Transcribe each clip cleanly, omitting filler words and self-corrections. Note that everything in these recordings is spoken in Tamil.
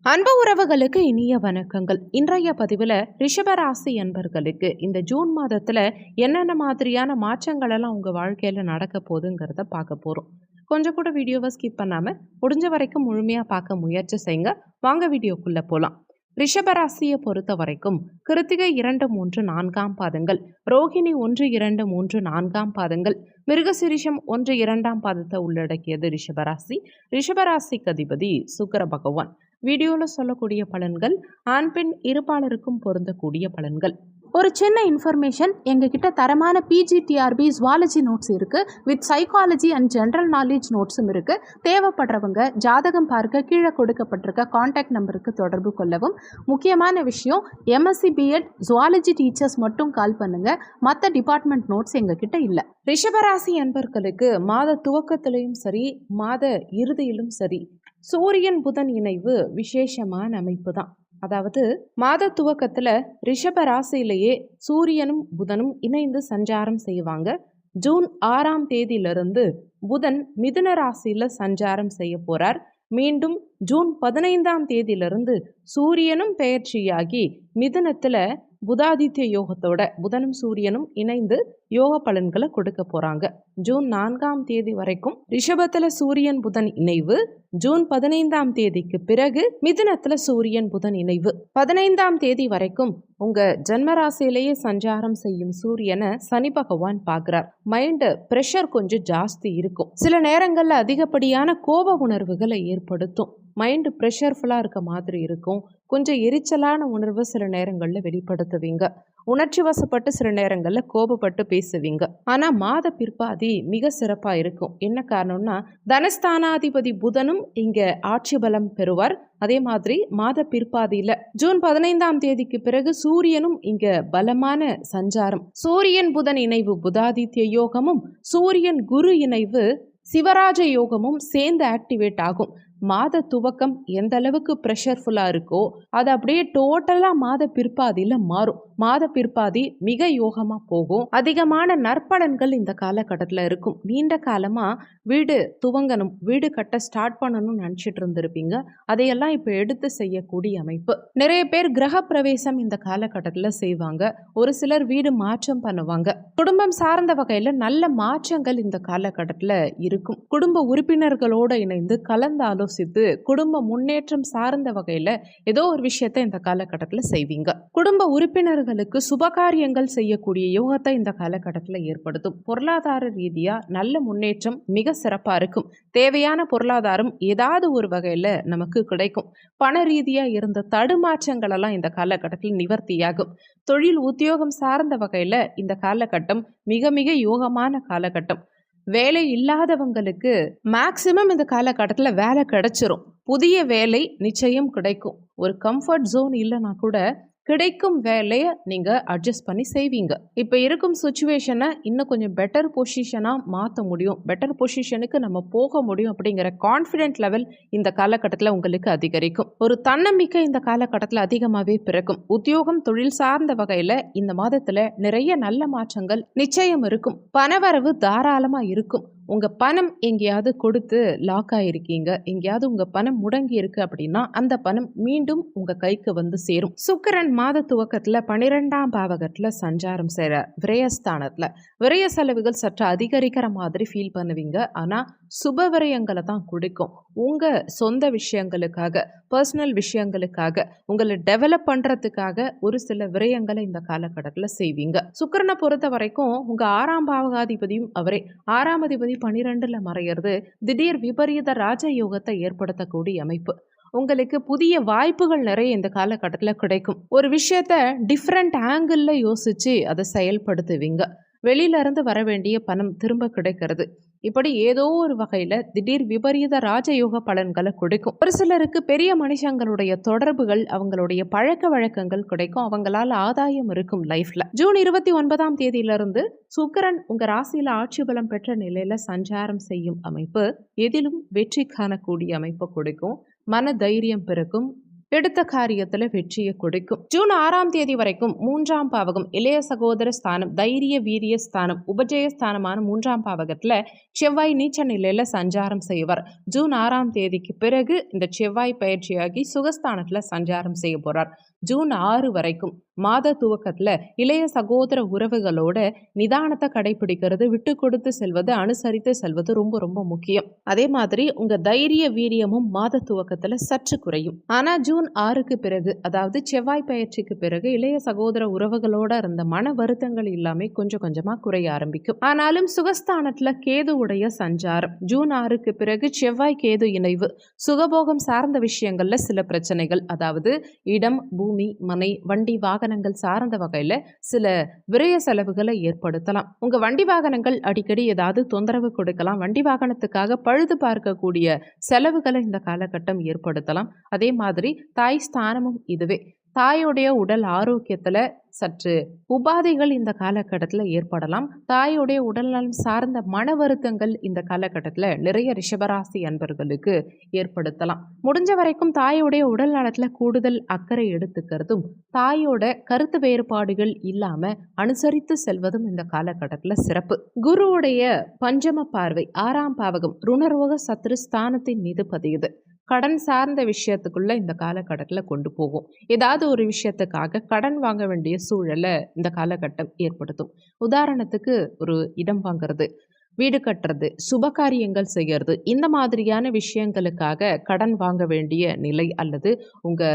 அன்பு உறவுகளுக்கு இனிய வணக்கங்கள். இன்றைய பதிவில் ரிஷபராசி அன்பர்களுக்கு இந்த ஜூன் மாதத்தில் என்னென்ன மாதிரியான மாற்றங்கள் எல்லாம் உங்கள் வாழ்க்கையில் நடக்க போகுதுங்கிறத பார்க்க போகிறோம். கொஞ்சம் கூட வீடியோவை ஸ்கிப் பண்ணாமல் முடிஞ்ச வரைக்கும் முழுமையாக பார்க்க முயற்சி செய்யுங்க. வாங்க வீடியோக்குள்ளே போகலாம். ரிஷபராசியை பொறுத்த வரைக்கும் கிருத்திகை 2, 3, 4ஆம் பாதங்கள், ரோஹிணி 1, 2, 3, 4ஆம் பாதங்கள், மிருகசிரிஷம் 1, 2ஆம் பாதத்தை உள்ளடக்கியது ரிஷபராசி. ரிஷபராசிக்கு அதிபதி சுக்கிர பகவான். வீடியோவில் சொல்லக்கூடிய பலன்கள் ஆண் பெண் இருபாலருக்கும் பொருந்தக்கூடிய பலன்கள். ஒரு சின்ன இன்ஃபர்மேஷன், எங்ககிட்ட தரமான பிஜிடிஆர்பி ஜுவாலஜி நோட்ஸ் இருக்குது, with psychology and general knowledge நோட்ஸும் இருக்குது. தேவைப்படுறவங்க ஜாதகம் பார்க்க கீழே கொடுக்கப்பட்டிருக்க காண்டாக்ட் நம்பருக்கு தொடர்பு கொள்ளவும். முக்கியமான விஷயம், எம்எஸ்சி பிஎட் ஜுவாலஜி டீச்சர்ஸ் மட்டும் கால் பண்ணுங்கள், மற்ற டிபார்ட்மெண்ட் நோட்ஸ் எங்ககிட்ட இல்லை. ரிஷபராசி அன்பர்களுக்கு மாத துவக்கத்திலையும் சரி மாத இறுதியிலும் சரி சூரியன் புதன் இணைவு விசேஷமான அமைப்பு தான். அதாவது மாத துவக்கத்தில் ரிஷப ராசியிலேயே சூரியனும் புதனும் இணைந்து சஞ்சாரம் செய்வாங்க. ஜூன் 6ஆம் தேதியிலிருந்து புதன் மிதுன ராசியில் சஞ்சாரம் செய்ய போகிறார். மீண்டும் ஜூன் 15ஆம் தேதியிலிருந்து சூரியனும் பெயர்ச்சியாகி மிதுனத்தில் புதாதித்ய யோகத்தோட புதனும் சூரியனும் இணைந்து யோக பலன்களை கொடுக்க போகிறாங்க. ஜூன் 4ஆம் தேதி வரைக்கும் ரிஷபத்தில் சூரியன் புதன் இணைவு. ஜூன் 15ஆம் தேதிக்கு பிறகு மிதுனத்தில் சூரியன் புதன் இணைவு. 15ஆம் தேதி வரைக்கும் உங்கள் ஜன்மராசியிலேயே சஞ்சாரம் செய்யும் சூரியனை சனி பகவான் பார்க்குறார். மைண்டு ப்ரெஷர் கொஞ்சம் ஜாஸ்தி இருக்கும். சில நேரங்களில் அதிகப்படியான கோப உணர்வுகளை ஏற்படுத்தும். மைண்டு ப்ரெஷர்ஃபுல்லாக இருக்க மாதிரி இருக்கும். கொஞ்சம் எரிச்சலான உணர்வு சில நேரங்களில் வெளிப்படுத்துவீங்க. உணர்ச்சி வசப்பட்டு சில நேரங்களில் கோபப்பட்டு பேசுவீங்க. ஆனால் மாத பிற்பாதி மிக சிறப்பாக இருக்கும். என்ன காரணம்னா, தனஸ்தானாதிபதி புதனும் இங்கே ஆட்சி பலம் பெறுவார். அதே மாதிரி மாத பிற்பாதியில் ஜூன் 15ஆம் தேதிக்கு பிறகு சூரியனும் இங்கே பலமான சஞ்சாரம். சூரியன் புதன் இணைவு புதாதித்ய யோகமும் சூரியன் குரு இணைவு சிவராஜ யோகமும் சேர்ந்து ஆக்டிவேட் ஆகும். மாத துவக்கம் எந்த அளவுக்கு ப்ரெஷர்ஃபுல்லாக இருக்கோ அது அப்படியே டோட்டலாக மாத பிற்பாதியில் மாறும். மாத பிற்பாதி மிக யோகமாக போகும். அதிகமான நற்பலன்கள் இந்த காலகட்டத்தில் இருக்கும். நீண்ட காலமாக வீடு துவங்கணும், வீடு கட்ட ஸ்டார்ட் பண்ணணும்னு நினச்சிட்டு இருந்திருப்பீங்க. அதையெல்லாம் இப்போ எடுத்து செய்யக்கூடிய அமைப்பு. நிறைய பேர் கிரக பிரவேசம் இந்த காலகட்டத்தில் செய்வாங்க. ஒரு சிலர் வீடு மாற்றம் பண்ணுவாங்க. குடும்பம் சார்ந்த வகையில் நல்ல மாற்றங்கள் இந்த காலகட்டத்தில் இருக்கும். குடும்ப உறுப்பினர்களோடு இணைந்து கலந்து ஆலோசித்து குடும்ப முன்னேற்றம் சார்ந்த வகையில் ஏதோ ஒரு விஷயத்தை இந்த காலகட்டத்தில் செய்வீங்க. குடும்ப உறுப்பினர்களுக்கு சுபகாரியங்கள் செய்யக்கூடிய யோகத்தை இந்த காலகட்டத்தில் ஏற்படுத்தும். பொருளாதார ரீதியாக நல்ல முன்னேற்றம் மிக சிறப்பாக இருக்கும். தேவையான பொருளாதாரம் ஏதாவது ஒரு வகையில் நமக்கு கிடைக்கும். பண ரீதியாக இருந்த தடுமாற்றங்கள் எல்லாம் இந்த காலகட்டத்தில் நிவர்த்தியாகும். தொழில் உத்தியோகம் சார்ந்த வகையில் இந்த காலகட்டம் மிக மிக யோகமான காலகட்டம். வேலை இல்லாதவங்களுக்கு மேக்சிமம் இந்த காலகட்டத்தில் வேலை கிடைச்சிரும். புதிய வேலை நிச்சயம் கிடைக்கும். ஒரு கம்ஃபர்ட் ஜோன் இல்லைனா கூட கிடைக்கும் வேலையை நீங்கள் அட்ஜஸ்ட் பண்ணி செய்வீங்க. இப்போ இருக்கும் சுச்சுவேஷனை இன்னும் கொஞ்சம் பெட்டர் பொசிஷனாக மாற்ற முடியும். பெட்டர் பொசிஷனுக்கு நம்ம போக முடியும் அப்படிங்கிற கான்ஃபிடென்ட் லெவல் இந்த காலகட்டத்தில் உங்களுக்கு அதிகரிக்கும். ஒரு தன்னம்பிக்கை இந்த காலகட்டத்தில் அதிகமாகவே பிறக்கும். உத்தியோகம் தொழில் சார்ந்த வகையில் இந்த மாதத்தில் நிறைய நல்ல மாற்றங்கள் நிச்சயம் இருக்கும். பணவரவு தாராளமாக இருக்கும். உங்கள் பணம் எங்கேயாவது கொடுத்து லாக் ஆகிருக்கீங்க, எங்கேயாவது உங்கள் பணம் முடங்கி இருக்கு அப்படின்னா அந்த பணம் மீண்டும் உங்கள் கைக்கு வந்து சேரும். சுக்கிரன் மாத துவக்கத்தில் 12ஆம் பாவகத்தில் சஞ்சாரம் செய்கிற விரயஸ்தானத்தில் விரய செலவுகள் சற்று அதிகரிக்கிற மாதிரி ஃபீல் பண்ணுவீங்க. ஆனால் சுப விரயங்களை தான் கொடுக்கும். உங்கள் சொந்த விஷயங்களுக்காக, பர்சனல் விஷயங்களுக்காக, உங்களை டெவலப் பண்ணுறதுக்காக ஒரு சில விரயங்களை இந்த காலகட்டத்தில் செய்வீங்க. சுக்கிரனை பொறுத்த வரைக்கும் உங்கள் 6ஆம் பாவகாதிபதியும் அவரே. 6ஆம் அதிபதி 12ல் மறையிறது திடீர் விபரீத ராஜயோகத்தை ஏற்படுத்தக்கூடிய அமைப்பு. உங்களுக்கு புதிய வாய்ப்புகள் நிறைய இந்த காலகட்டத்தில் கிடைக்கும். ஒரு விஷயத்த டிஃப்ரெண்ட் ஆங்கிளில் யோசித்து அதை செயல்படுத்துவீங்க. வெளியிலேருந்து வர வேண்டிய பணம் திரும்ப கிடைக்கிறது. இப்படி ஏதோ ஒரு வகையில் திடீர் விபரீத ராஜயோக பலன்களை கொடுக்கும். ஒரு சிலருக்கு பெரிய மனுஷங்களுடைய தொடர்புகள், அவங்களுடைய பழக்க வழக்கங்கள் கிடைக்கும். அவங்களால ஆதாயம் இருக்கும் லைஃப்ல. ஜூன் 29ஆம் தேதியிலிருந்து சுக்கிரன் உங்க ராசியில ஆட்சி பலம் பெற்ற நிலையில சஞ்சாரம் செய்யும் அமைப்பு எதிலும் வெற்றி காணக்கூடிய அமைப்பு கொடுக்கும். மன தைரியம் பிறக்கும். எடுத்த காரியத்துல வெற்றியை கொடுக்கும். ஜூன் 6ஆம் தேதி வரைக்கும் 3ஆம் பாவகம் இளைய சகோதர ஸ்தானம், தைரிய வீரிய ஸ்தானம், உபஜய ஸ்தானமான 3ஆம் பாவகத்துல செவ்வாய் நீச்ச நிலையில சஞ்சாரம் செய்வார். ஜூன் 6ஆம் தேதிக்கு பிறகு இந்த செவ்வாய் பயிற்சியாகி சுகஸ்தானத்துல சஞ்சாரம் செய்ய போறார். ஜூன் 6 வரைக்கும் மாத துவக்கத்துல இளைய சகோதர உறவுகளோட நிதானத்தை கடைபிடிக்கிறது, விட்டு கொடுத்து செல்வது, அனுசரித்து செல்வது ரொம்ப ரொம்ப முக்கியம். அதே மாதிரி உங்க தைரிய வீரியமும் மாத துவக்கத்துல சற்று குறையும். ஆனா ஜூன் 6க்கு பிறகு, அதாவது செவ்வாய் பயிற்சிக்கு பிறகு இளைய சகோதர உறவுகளோட இருந்த மன வருத்தங்கள் எல்லாமே கொஞ்சம் கொஞ்சமா குறைய ஆரம்பிக்கும். ஆனாலும் சுகஸ்தானத்துல கேதுவுடைய சஞ்சாரம், ஜூன் 6க்கு பிறகு செவ்வாய் கேது இணைவு சுகபோகம் சார்ந்த விஷயங்கள்ல சில பிரச்சனைகள், அதாவது இடம், பூமி, மனை, வண்டி வாகனங்கள் சார்ந்த வகையில சில விரய செலவுகளை ஏற்படுத்தலாம். உங்க வண்டி வாகனங்கள் அடிக்கடி ஏதாவது தொந்தரவு கொடுக்கலாம். வண்டி வாகனத்துக்காக பழுது பார்க்கக்கூடிய செலவுகளை இந்த காலகட்டம் ஏற்படுத்தலாம். அதே மாதிரி தாய் ஸ்தானமும் இதுவே. தாயோடைய உடல் ஆரோக்கியத்துல சற்று உபாதைகள் இந்த காலகட்டத்தில் ஏற்படலாம். தாயோடைய உடல்நலம் சார்ந்த மன வருத்தங்கள் இந்த காலகட்டத்தில் நிறைய ரிஷபராசி அன்பர்களுக்கு ஏற்படுத்தலாம். முடிஞ்ச வரைக்கும் தாயோடைய உடல் நலத்தில் கூடுதல் அக்கறை எடுத்துக்கிறதும், தாயோட கருத்து வேறுபாடுகள் இல்லாம அனுசரித்து செல்வதும் இந்த காலகட்டத்தில் சிறப்பு. குருவுடைய பஞ்சம பார்வை 6ஆம் பாவகம் ருணரோக சத்ரு ஸ்தானத்தின் மீது பதியுது. கடன் சார்ந்த விஷயத்துக்குள்ள இந்த காலகட்டத்தில் கொண்டு போகும். ஏதாவது ஒரு விஷயத்துக்காக கடன் வாங்க வேண்டிய சூழலை இந்த காலகட்டம் ஏற்படுத்தும். உதாரணத்துக்கு ஒரு இடம் வாங்குறது, வீடு கட்டுறது, சுபகாரியங்கள் செய்கிறது, இந்த மாதிரியான விஷயங்களுக்காக கடன் வாங்க வேண்டிய நிலை, அல்லது உங்க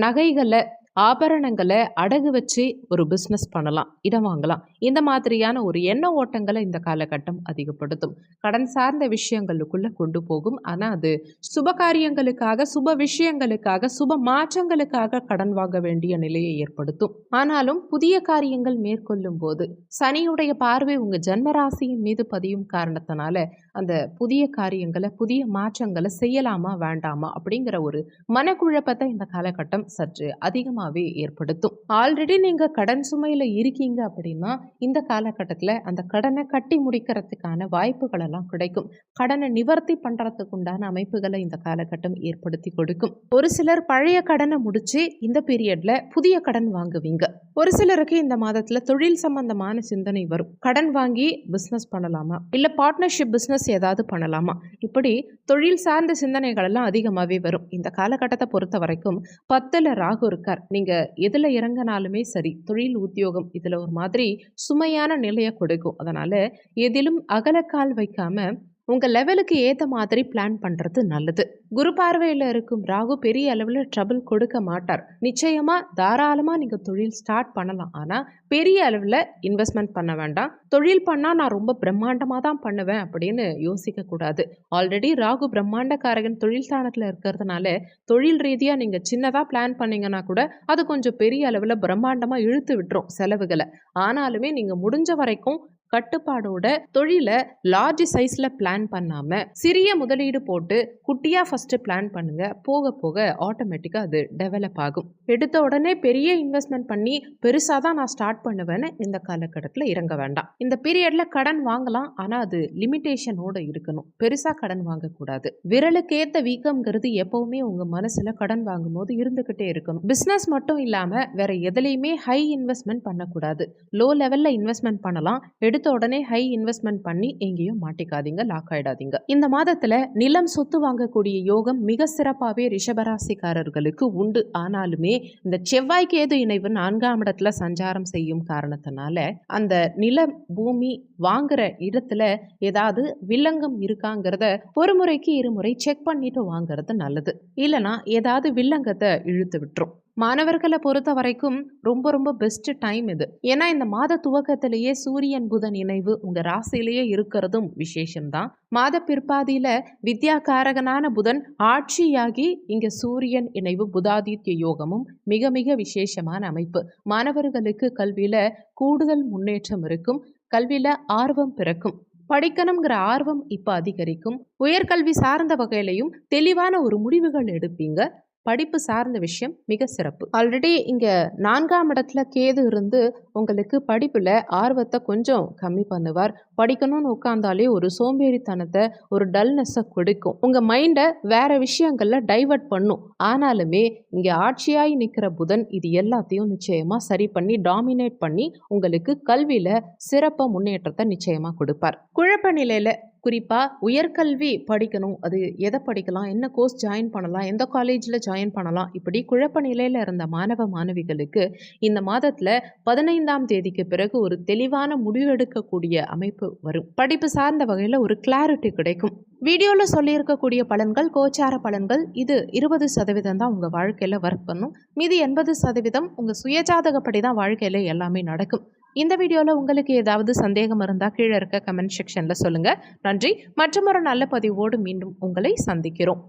நகைகளை ஆபரணங்களை அடகு வச்சு ஒரு பிஸ்னஸ் பண்ணலாம், இடம் வாங்கலாம். இந்த மாதிரியான ஒரு எண்ண ஓட்டங்களை இந்த காலகட்டம் அதிகப்படுத்தும். கடன் சார்ந்த விஷயங்களுக்குள்ள கொண்டு போகும். ஆனால் அது சுப காரியங்களுக்காக, சுப விஷயங்களுக்காக, சுப மாற்றங்களுக்காக கடன் வாங்க வேண்டிய நிலையை ஏற்படுத்தும். ஆனாலும் புதிய காரியங்கள் மேற்கொள்ளும் போது சனியுடைய பார்வை உங்க ஜன்மராசியின் மீது பதியும் காரணத்தினால அந்த புதிய காரியங்களை, புதிய மாற்றங்களை செய்யலாமா வேண்டாமா அப்படிங்கிற ஒரு மனக்குழப்பத்தை இந்த காலகட்டம் சற்று அதிகமாக ஏற்படுத்தும். ஆல்ரெடி நீங்க கடன் சுமையில இருக்கீங்க அப்படின்னா இந்த காலகட்டத்தில் அந்த கடனை கட்டி முடிக்கிறதுக்கான வாய்ப்புகள் எல்லாம் கிடைக்கும். கடனை நிவர்த்தி பண்றதுக்கு உண்டான அமைப்புகளை இந்த காலகட்டம் ஏற்படுத்தி கொடுக்கும். ஒரு சிலர் பழைய கடனை முடிச்சு இந்த பீரியட்ல புதிய கடன் வாங்குவீங்க. ஒரு சிலருக்கு இந்த மாதத்துல தொழில் சம்பந்தமான சிந்தனை வரும். கடன் வாங்கி பிசினஸ் பண்ணலாமா, இல்ல பார்ட்னர்ஷிப் பிசினஸ் ஏதாவது பண்ணலாமா, இப்படி தொழில் சார்ந்த சிந்தனைகள் எல்லாம் அதிகமாகவே வரும். இந்த காலகட்டத்தை பொறுத்த வரைக்கும் 10ல் ராகு இருக்கார். நீங்க எதுல இறங்கினாலுமே சரி, தொழில், உத்தியோகம் இதுல ஒரு மாதிரி சுமையான நிலையை கொடுக்கும். அதனால எதிலும் அகலக்கால் வைக்காம உங்க லெவலுக்கு ஏற்ற மாதிரி பிளான் பண்றது நல்லது. குரு பார்வையில் இருக்கும் ராகு பெரிய அளவில் ட்ரபிள் கொடுக்க மாட்டார். நிச்சயமா தாராளமா நீங்க தொழில் ஸ்டார்ட் பண்ணலாம். ஆனா பெரிய அளவில் இன்வெஸ்ட்மெண்ட் பண்ண வேண்டாம். தொழில் பண்ணா நான் ரொம்ப பிரம்மாண்டமா தான் பண்ணுவேன் அப்படின்னு யோசிக்க கூடாது. ஆல்ரெடி ராகு பிரம்மாண்டக்காரகன் தொழில் ஸ்தானத்துல இருக்கிறதுனால தொழில் ரீதியா நீங்க சின்னதா பிளான் பண்ணீங்கன்னா கூட அது கொஞ்சம் பெரிய அளவில் பிரம்மாண்டமா இழுத்து விட்டுரும் செலவுகளை. ஆனாலுமே நீங்க முடிஞ்ச வரைக்கும் கட்டுப்பாடோட தொழிலை லார்ஜ் சைஸ்ல பிளான் பண்ணாம சிறிய முதலீடு போட்டு குட்டியா ஃபர்ஸ்ட் பிளான் பண்ணுங்க. போக போக ஆட்டோமேட்டிக்கா அது டெவலப் ஆகும். எடுத்த உடனே பெரிய இன்வெஸ்ட்மெண்ட் பண்ணி பெருசா தான் நான் ஸ்டார்ட் பண்ணுவேன்னு இந்த காலகட்டத்தில் இறங்க வேண்டாம். இந்த பீரியட்ல கடன் வாங்கலாம், ஆனா அது லிமிட்டேஷனோட இருக்கணும். பெருசா கடன் வாங்கக்கூடாது. விரலுக்கேத்த வீக்கம்ங்கிறது எப்பவுமே உங்க மனசுல கடன் வாங்கும் போது இருந்துகிட்டே இருக்கணும். பிசினஸ் மட்டும் இல்லாம வேற எதுலையுமே ஹை இன்வெஸ்ட்மெண்ட் பண்ணக்கூடாது. லோ லெவல்ல இன்வெஸ்ட்மெண்ட் பண்ணலாம். எடுத்த உடனே ஹை இன்வெஸ்ட்மெண்ட் பண்ணி எங்கேயும் மாட்டிக்காதீங்க, லாக் ஆயிடாதீங்க. இந்த மாதத்துல நிலம், சொத்து வாங்கக்கூடிய யோகம் மிக சிறப்பாகவே ரிஷபராசிக்காரர்களுக்கு உண்டு. ஆனாலுமே இந்த செவ்வாய் கேது இணைவு 4ஆம் இடத்துல சஞ்சாரம் செய்யும் காரணத்தினால அந்த நிலம், பூமி வாங்குற இடத்துல ஏதாவது வில்லங்கம் இருக்காங்கிறத ஒரு முறைக்கு இருமுறை செக் பண்ணிட்டு வாங்குறது நல்லது. இல்லைனா ஏதாவது வில்லங்கத்தை இழுத்து விட்டுரும். மாணவர்களை பொறுத்த வரைக்கும் ரொம்ப ரொம்ப பெஸ்ட் டைம் இது. ஏன்னா இந்த மாத துவக்கத்திலேயே சூரியன் புதன் இணைவு உங்க ராசியிலேயே இருக்கிறதும் விசேஷம்தான். மாத பிற்பாதியில வித்யாகாரகனான புதன் ஆட்சியாகி இங்க சூரியன் இணைவு புதாதித்ய யோகமும் மிக மிக விசேஷமான அமைப்பு. மாணவர்களுக்கு கல்வியில கூடுதல் முன்னேற்றம் இருக்கும். கல்வியில ஆர்வம் பிறக்கும். படிக்கணுங்கிற ஆர்வம் இப்ப அதிகரிக்கும். உயர்கல்வி சார்ந்த வகையிலையும் தெளிவான ஒரு முடிவுகள் எடுப்பீங்க. படிப்பு சார்ந்த விஷயம் மிக சிறப்பு. ஆல்ரெடி இங்கே 4ஆம் இடத்துல கேது இருந்து உங்களுக்கு படிப்பில் ஆர்வத்தை கொஞ்சம் கம்மி பண்ணுவார். படிக்கணும்னு உட்காந்தாலே ஒரு சோம்பேறித்தனத்தை, ஒரு டல்னஸை கொடுக்கும். உங்கள் மைண்டை வேற விஷயங்களில் டைவர்ட் பண்ணும். ஆனாலுமே இங்கே ஆட்சியாகி நிற்கிற புதன் இது எல்லாத்தையும் நிச்சயமாக சரி பண்ணி டாமினேட் பண்ணி உங்களுக்கு கல்வியில் சிறப்பாக முன்னேற்றத்தை நிச்சயமாக கொடுப்பார். குழப்ப நிலையில் குறிப்பாக உயர்கல்வி படிக்கணும், அது எதை படிக்கலாம், என்ன கோர்ஸ் ஜாயின் பண்ணலாம், எந்த காலேஜில் ஜாயின் பண்ணலாம், இப்படி குழப்ப நிலையில் இருந்த மாணவ மாணவிகளுக்கு இந்த மாதத்தில் 15ஆம் தேதிக்கு பிறகு ஒரு தெளிவான முடிவெடுக்கக்கூடிய அமைப்பு வரும். படிப்பு சார்ந்த வகையில் ஒரு கிளாரிட்டி கிடைக்கும். வீடியோவில் சொல்லியிருக்கக்கூடிய பலன்கள் கோச்சார பலன்கள். இது 20% தான் உங்கள் வாழ்க்கையில் ஒர்க் பண்ணும். மீதி 80% உங்கள் சுயஜாதகப்படி தான் வாழ்க்கையில் எல்லாமே நடக்கும். இந்த வீடியோவில் உங்களுக்கு ஏதாவது சந்தேகம் இருந்தால் கீழே இருக்க கமெண்ட் செக்ஷனில் சொல்லுங்கள். நன்றி. மற்றொரு நல்ல பதிவோடு மீண்டும் உங்களை சந்திக்கிறோம்.